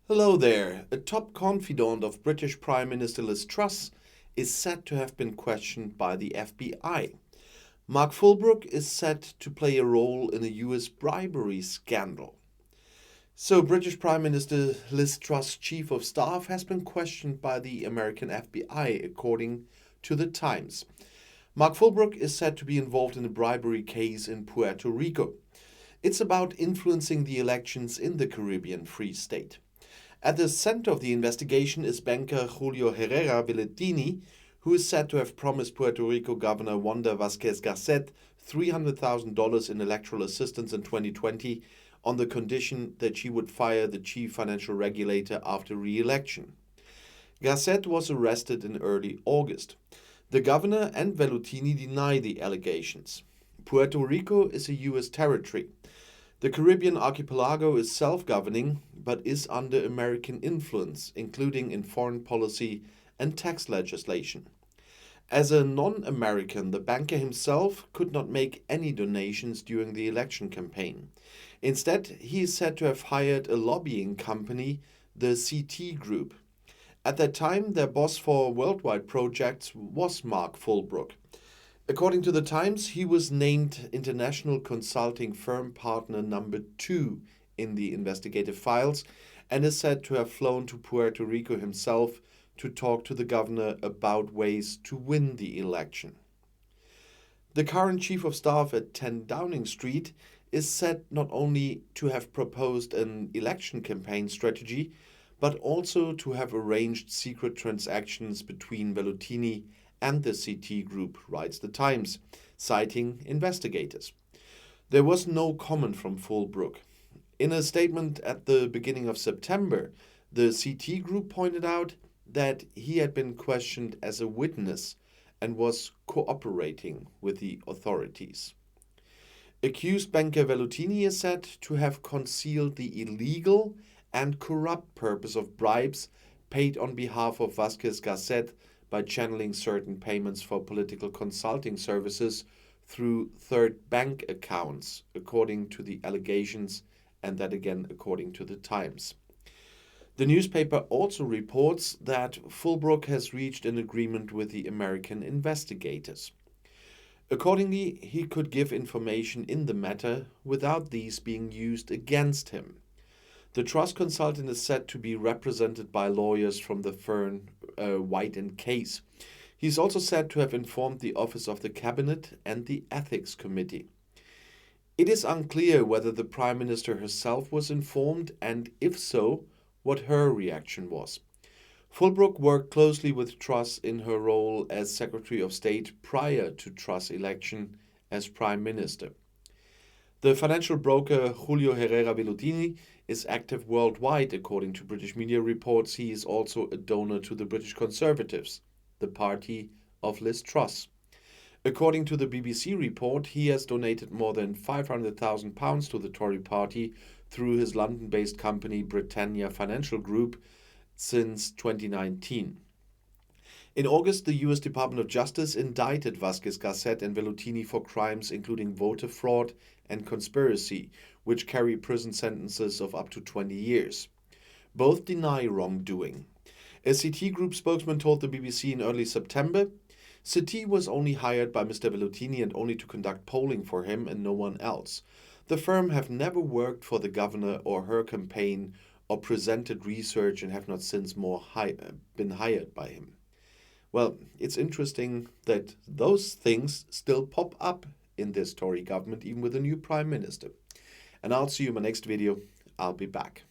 Hello there. A top confidant of British Prime Minister Liz Truss is said to have been questioned by the FBI. Mark Fullbrook is said to play a role in a US bribery scandal. So, British Prime Minister Liz Truss' chief of staff has been questioned by the American FBI, according to The Times. Mark Fullbrook is said to be involved in a bribery case in Puerto Rico. It's about influencing the elections in the Caribbean Free State. At the center of the investigation is banker Julio Herrera Villatini, who is said to have promised Puerto Rico Governor Wanda Vázquez-Garcet $300,000 in electoral assistance in 2020 on the condition that she would fire the chief financial regulator after re-election. Garcet was arrested in early August. The governor and Villatini deny the allegations. Puerto Rico is a U.S. territory. The Caribbean archipelago is self-governing, but is under American influence, including in foreign policy and tax legislation. As a non-American, the banker himself could not make any donations during the election campaign. Instead, he is said to have hired a lobbying company, the CT Group. At that time, their boss for worldwide projects was Mark Fullbrook. According to The Times, he was named international consulting firm partner number 2 in the investigative files and is said to have flown to Puerto Rico himself to talk to the governor about ways to win the election. The current chief of staff at 10 Downing Street is said not only to have proposed an election campaign strategy, but also to have arranged secret transactions between Villatini and the CT Group, writes The Times, citing investigators. There was no comment from Fullbrook. In a statement at the beginning of September, the CT Group pointed out that he had been questioned as a witness and was cooperating with the authorities. Accused banker Villatini is said to have concealed the illegal and corrupt purpose of bribes paid on behalf of Vázquez-Garcet by channeling certain payments for political consulting services through third bank accounts, according to the allegations, and that again according to The Times. The newspaper also reports that Fullbrook has reached an agreement with the American investigators. Accordingly, he could give information in the matter without these being used against him. The trust consultant is said to be represented by lawyers from the firm White & Case. He is also said to have informed the Office of the Cabinet and the Ethics Committee. It is unclear whether the Prime Minister herself was informed, and if so, what her reaction was. Fullbrook worked closely with Truss in her role as Secretary of State prior to Truss' election as Prime Minister. The financial broker Julio Herrera Villatini is active worldwide. According to British media reports, he is also a donor to the British Conservatives, the party of Liz Truss. According to the BBC report, he has donated more than £500,000 to the Tory party through his London-based company Britannia Financial Group since 2019. In August, the US Department of Justice indicted Vázquez-Garcet and Villatini for crimes including voter fraud and conspiracy, which carry prison sentences of up to 20 years. Both deny wrongdoing. A CT Group spokesman told the BBC in early September, CT was only hired by Mr. Villatini and only to conduct polling for him and no one else. The firm have never worked for the governor or her campaign or presented research and have not since been hired by him. Well, it's interesting that those things still pop up in this Tory government, even with a new Prime Minister. And I'll see you in my next video. I'll be back.